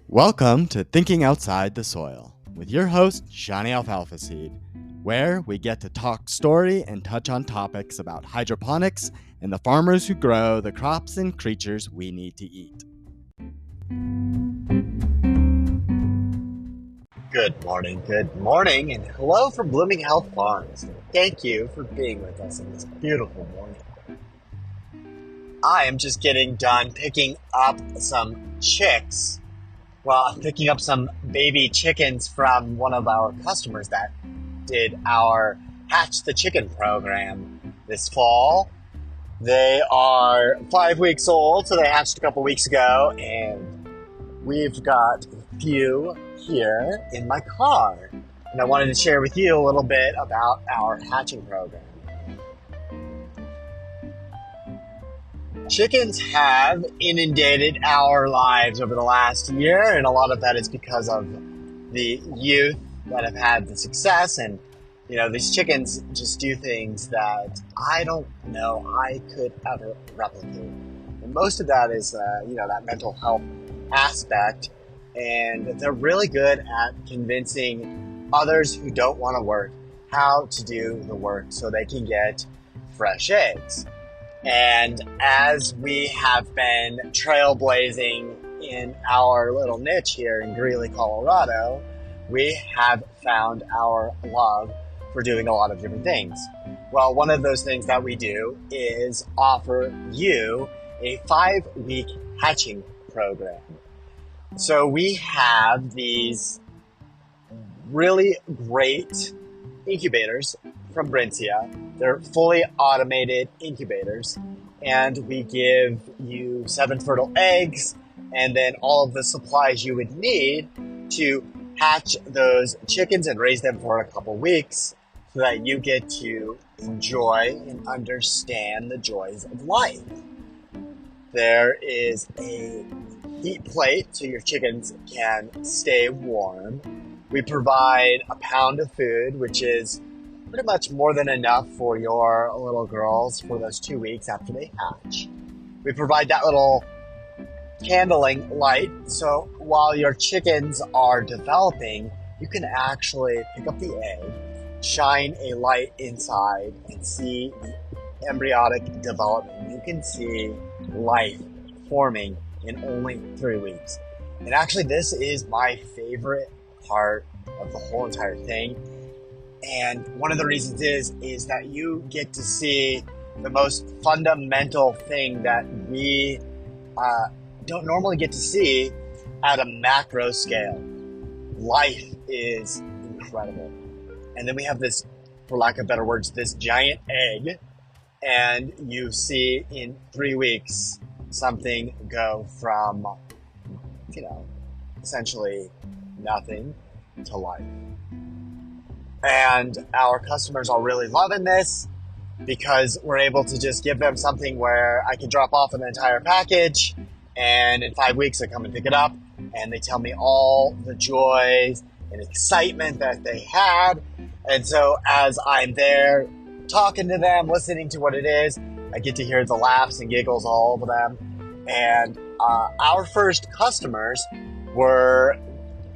Welcome to Thinking Outside the Soil with your host, Johnny Alfalfaseed, where we get to talk story and touch on topics about hydroponics and the farmers who grow the crops and creatures we need to eat. Good morning, and hello from Blooming Health Farms. Thank you for being with us on this beautiful morning. I am just getting done picking up some chicks. Well, I'm picking up some baby chickens from one of our customers that did our Hatch the Chicken program this fall. They are 5 weeks old, so they hatched a couple weeks ago, and we've got a few here in my car. And I wanted to share with you a little bit about our hatching program. Chickens have inundated our lives over the last year, and a lot of that is because of the youth that have had the success. And, these chickens just do things that I don't know I could ever replicate. And most of that is, that mental health aspect. And they're really good at convincing others who don't want to work how to do the work so they can get fresh eggs. And as we have been trailblazing in our little niche here in Greeley, Colorado, we have found our love for doing a lot of different things. Well, one of those things that we do is offer you a 5-week hatching program. So we have these really great incubators from Brincia. They're fully automated incubators, and we give you 7 fertile eggs and then all of the supplies you would need to hatch those chickens and raise them for a couple weeks so that you get to enjoy and understand the joys of life. There is a heat plate so your chickens can stay warm. We provide a pound of food, which is pretty much more than enough for your little girls for those 2 weeks after they hatch. We provide that little candling light, so while your chickens are developing, you can actually pick up the egg, shine a light inside, and see the embryonic development. You can see life forming in only 3 weeks. And actually, this is my favorite part of the whole entire thing. And one of the reasons is that you get to see the most fundamental thing that we don't normally get to see at a macro scale. Life is incredible. And then we have this, for lack of better words, this giant egg, and you see in 3 weeks something go from, essentially nothing to life. And our customers are really loving this because we're able to just give them something where I can drop off an entire package, and in 5 weeks I come and pick it up, and they tell me all the joys and excitement that they had. And so as I'm there talking to them, listening to what it is, I get to hear the laughs and giggles all over them. And our first customers were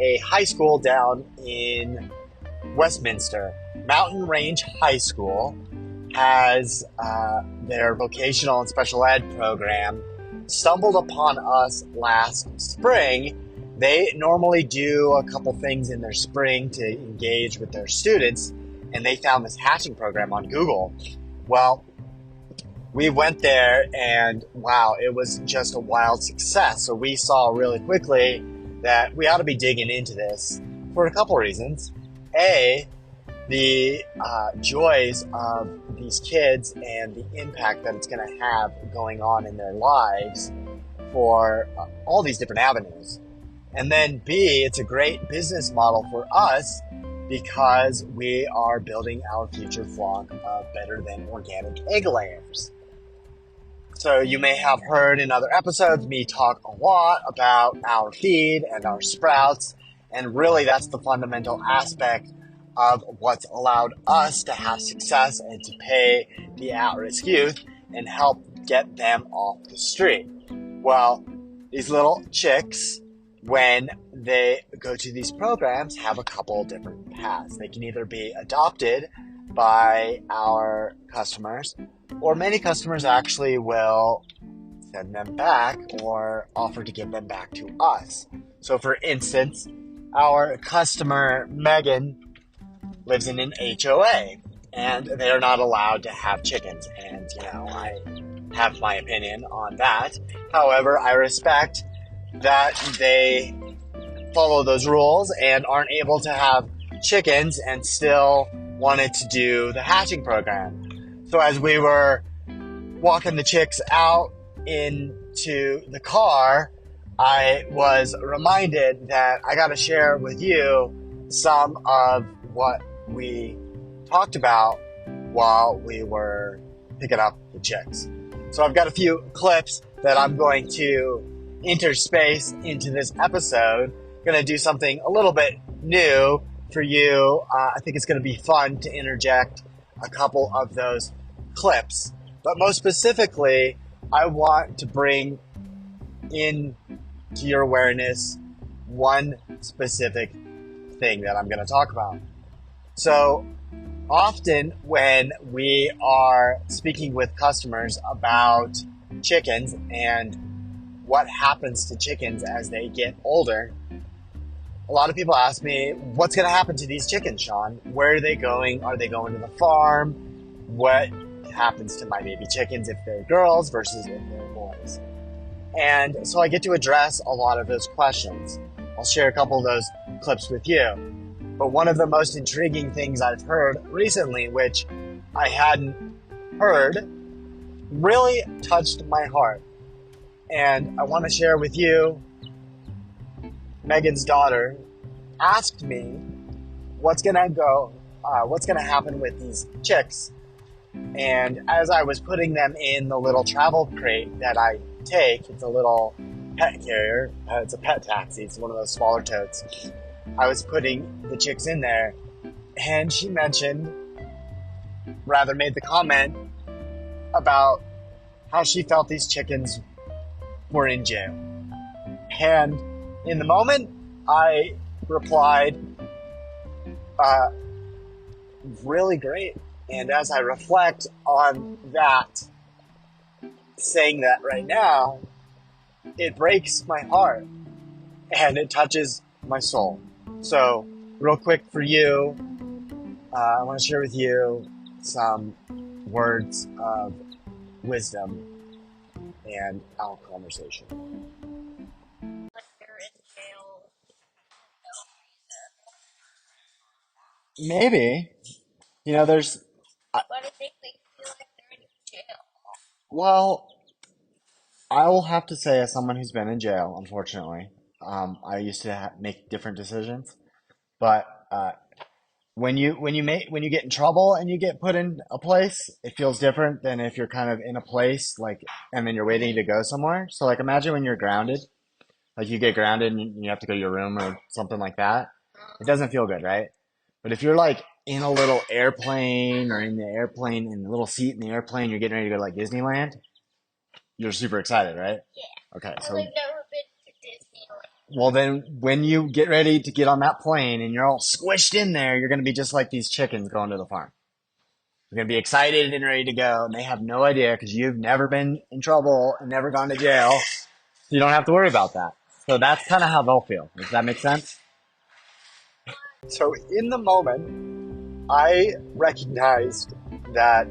a high school down in Westminster. Mountain Range High School has their vocational and special ed program stumbled upon us last spring. They normally do a couple things in their spring to engage with their students, and they found this hatching program on Google. Well, we went there, and wow, it was just a wild success. So we saw really quickly that we ought to be digging into this for a couple reasons. A, the joys of these kids and the impact that it's going to have going on in their lives for all these different avenues. And then B, it's a great business model for us because we are building our future flock of better than organic egg layers. So you may have heard in other episodes me talk a lot about our feed and our sprouts, and really that's the fundamental aspect of what's allowed us to have success and to pay the at-risk youth and help get them off the street. Well, these little chicks when they go to these programs, have a couple different paths. They can either be adopted by our customers, or many customers actually will send them back or offer to give them back to us. So for instance, our customer Megan lives in an HOA and they are not allowed to have chickens. And, I have my opinion on that. However, I respect that they follow those rules and aren't able to have chickens and still wanted to do the hatching program. So as we were walking the chicks out into the car, I was reminded that I got to share with you some of what we talked about while we were picking up the chicks. So I've got a few clips that I'm going to interspace into this episode. I'm going to do something a little bit new for you. I think it's going to be fun to interject a couple of those clips. But most specifically, I want to bring in to your awareness one specific thing that I'm going to talk about. So often when we are speaking with customers about chickens and what happens to chickens as they get older, a lot of people ask me, what's going to happen to these chickens, Sean? Where are they going? Are they going to the farm? What happens to my baby chickens if they're girls versus if they're boys? And so I get to address a lot of those questions. I'll share a couple of those clips with you. But one of the most intriguing things I've heard recently, which I hadn't heard, really touched my heart. And I want to share with you. Megan's daughter asked me what's going to happen with these chicks. And as I was putting them in the little travel crate that I take, it's a little pet carrier, it's a pet taxi, it's one of those smaller totes. I was putting the chicks in there, and she made the comment about how she felt these chickens were in jail. And in the moment, I replied, really great. And as I reflect on that, saying that right now, it breaks my heart and it touches my soul. So, real quick for you, I want to share with you some words of wisdom and our conversation. Maybe. There's... What if they feel like they're in jail? Well, I will have to say, as someone who's been in jail, unfortunately, I used to make different decisions. But when you get in trouble and you get put in a place, it feels different than if you're kind of in a place and then you're waiting to go somewhere. So imagine when you're grounded, you get grounded and you have to go to your room or something like that. It doesn't feel good, right? But if you're in a little airplane or in the little seat in the airplane, you're getting ready to go to Disneyland, you're super excited, right? Yeah. Okay, I've so never been to Disneyland. well then when you get ready to get on that plane and you're all squished in there, you're going to be just like these chickens going to the farm. You're going to be excited and ready to go, and they have no idea because you've never been in trouble and never gone to jail. So you don't have to worry about that. So that's kind of how they'll feel. Does that make sense? So in the moment, I recognized that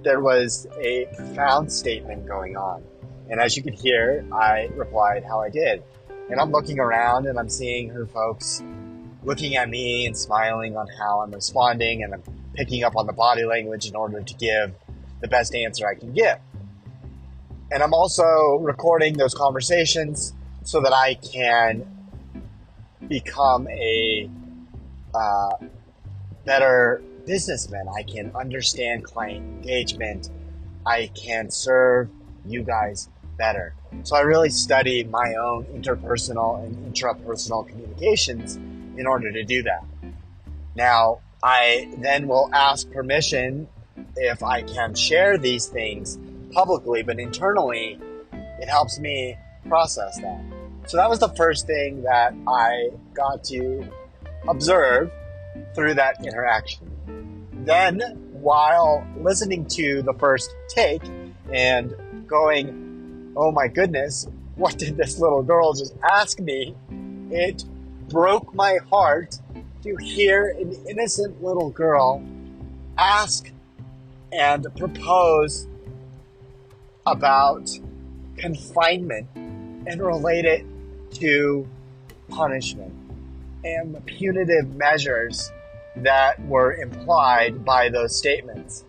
there was a profound statement going on. And as you could hear, I replied how I did. And I'm looking around and I'm seeing her folks looking at me and smiling on how I'm responding, and I'm picking up on the body language in order to give the best answer I can give. And I'm also recording those conversations so that I can become a better businessman. I can understand client engagement. I can serve you guys better. So I really study my own interpersonal and intrapersonal communications in order to do that. Now, I then will ask permission if I can share these things publicly, but internally, it helps me process that. So that was the first thing that I got to observe through that interaction. Then, while listening to the first take and going, oh my goodness, what did this little girl just ask me? It broke my heart to hear an innocent little girl ask and propose about confinement and relate it to punishment and the punitive measures that were implied by those statements.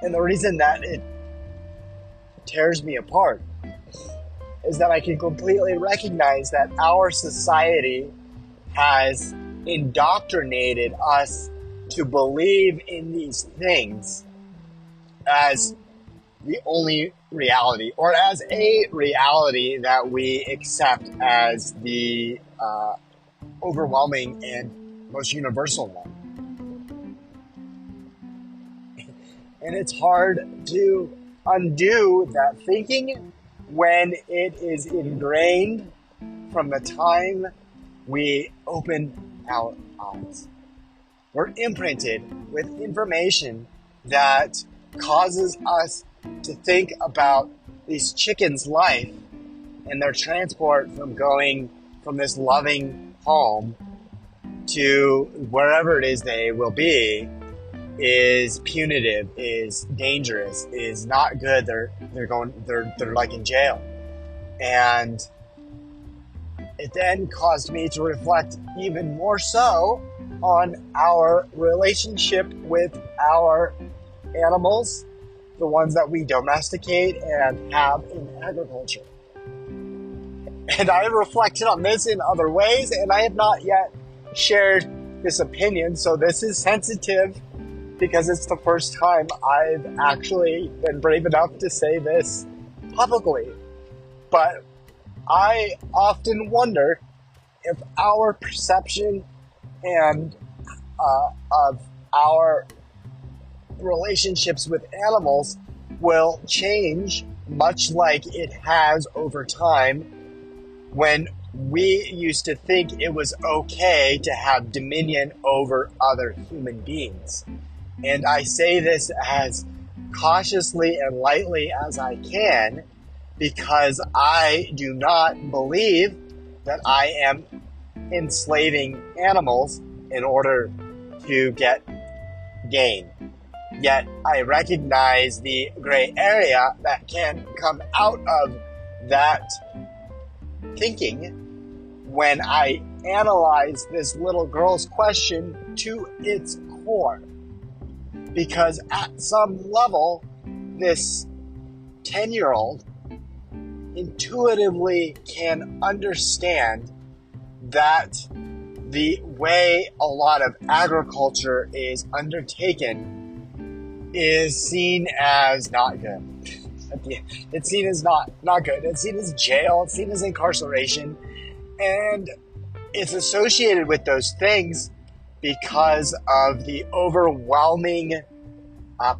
And the reason that it tears me apart is that I can completely recognize that our society has indoctrinated us to believe in these things as the only reality, or as a reality that we accept as the overwhelming and most universal one. And it's hard to undo that thinking when it is ingrained from the time we open our eyes. We're imprinted with information that causes us to think about these chickens' life and their transport from going from this loving home to wherever it is they will be is punitive, is dangerous, is not good. They're like in jail. And it then caused me to reflect even more so on our relationship with our animals, the ones that we domesticate and have in agriculture. And I have reflected on this in other ways, and I have not yet shared this opinion, so this is sensitive because it's the first time I've actually been brave enough to say this publicly. But I often wonder if our perception and of our relationships with animals will change, much like it has over time, when we used to think it was okay to have dominion over other human beings. And I say this as cautiously and lightly as I can, because I do not believe that I am enslaving animals in order to get gain. Yet I recognize the gray area that can come out of that thinking when I analyze this little girl's question to its core. Because at some level, this 10-year-old intuitively can understand that the way a lot of agriculture is undertaken is seen as not good. It's seen as not good. It's seen as jail. It's seen as incarceration. And it's associated with those things because of the overwhelming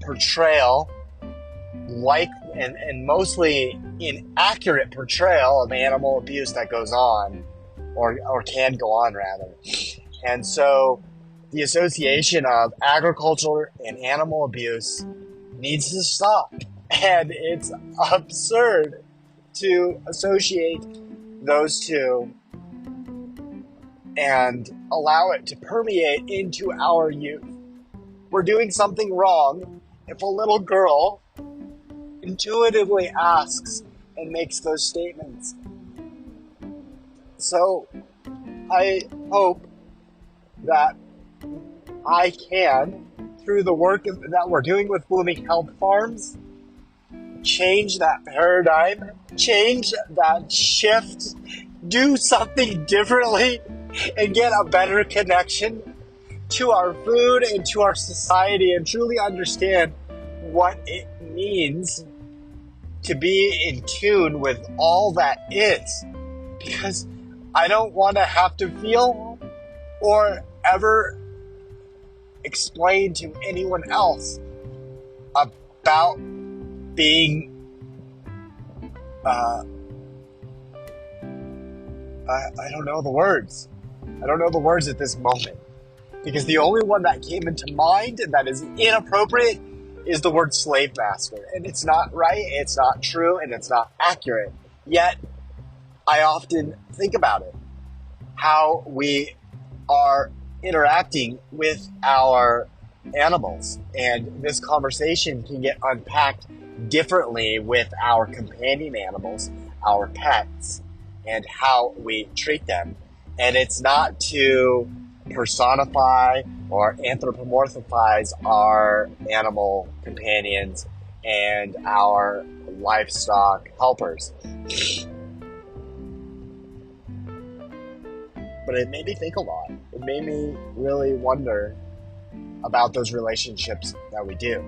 portrayal, and mostly inaccurate portrayal of animal abuse that goes on, or can go on rather. And so the association of agriculture and animal abuse needs to stop. And it's absurd to associate those two and allow it to permeate into our youth. We're doing something wrong if a little girl intuitively asks and makes those statements. So I hope that I can, through the work that we're doing with Blooming Health Farms, change that paradigm, change that shift, do something differently, and get a better connection to our food and to our society, and truly understand what it means to be in tune with all that is. Because I don't want to have to feel or ever explain to anyone else about being I don't know the words. I don't know the words at this moment. Because the only one that came into mind that is inappropriate is the word slave master. And it's not right, it's not true, and it's not accurate. Yet, I often think about it. How we are interacting with our animals. And this conversation can get unpacked differently with our companion animals, our pets, and how we treat them. And it's not to personify or anthropomorphize our animal companions and our livestock helpers. But it made me think a lot. It made me really wonder about those relationships that we do.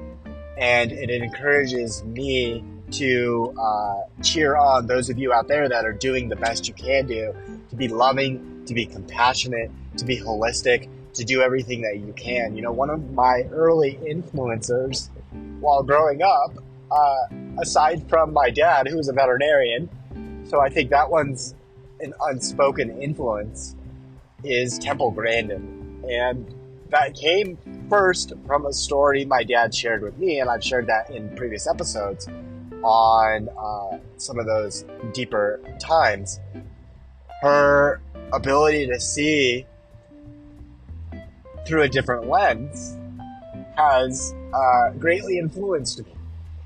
And it encourages me to cheer on those of you out there that are doing the best you can do, to be loving, to be compassionate, to be holistic, to do everything that you can. You know, one of my early influencers while growing up, aside from my dad, who was a veterinarian, so I think that one's an unspoken influence, is Temple Grandin. And that came first from a story my dad shared with me, and I've shared that in previous episodes on some of those deeper times. Her ability to see through a different lens has greatly influenced me.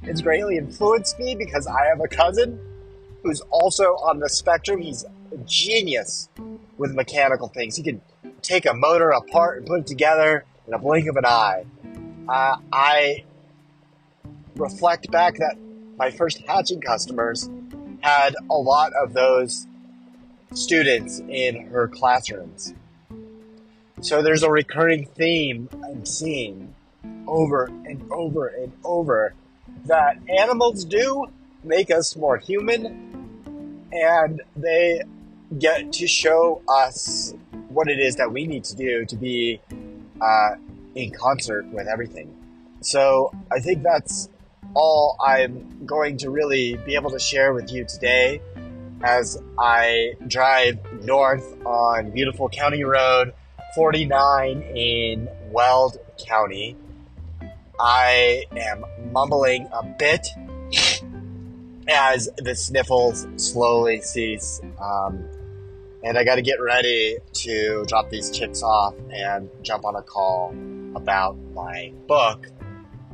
It's greatly influenced me because I have a cousin who's also on the spectrum. He's a genius with mechanical things. He can take a motor apart and put it together in a blink of an eye. I reflect back that my first hatching customers had a lot of those students in her classrooms. So there's a recurring theme I'm seeing over and over and over that animals do make us more human, and they get to show us what it is that we need to do to be in concert with everything. So I think that's all I'm going to really be able to share with you today as I drive north on beautiful County Road 49 in Weld County. I am mumbling a bit as the sniffles slowly cease. And I got to get ready to drop these chicks off and jump on a call about my book,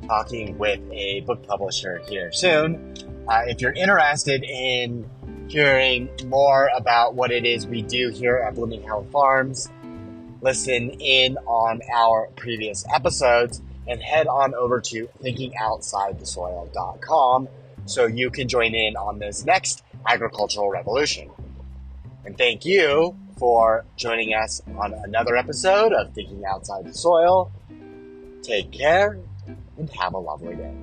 talking with a book publisher here soon. If you're interested in hearing more about what it is we do here at Blooming Hound Farms, listen in on our previous episodes and head on over to thinkingoutsidethesoil.com so you can join in on this next agricultural revolution. And thank you for joining us on another episode of Thinking Outside the Soil. Take care and have a lovely day.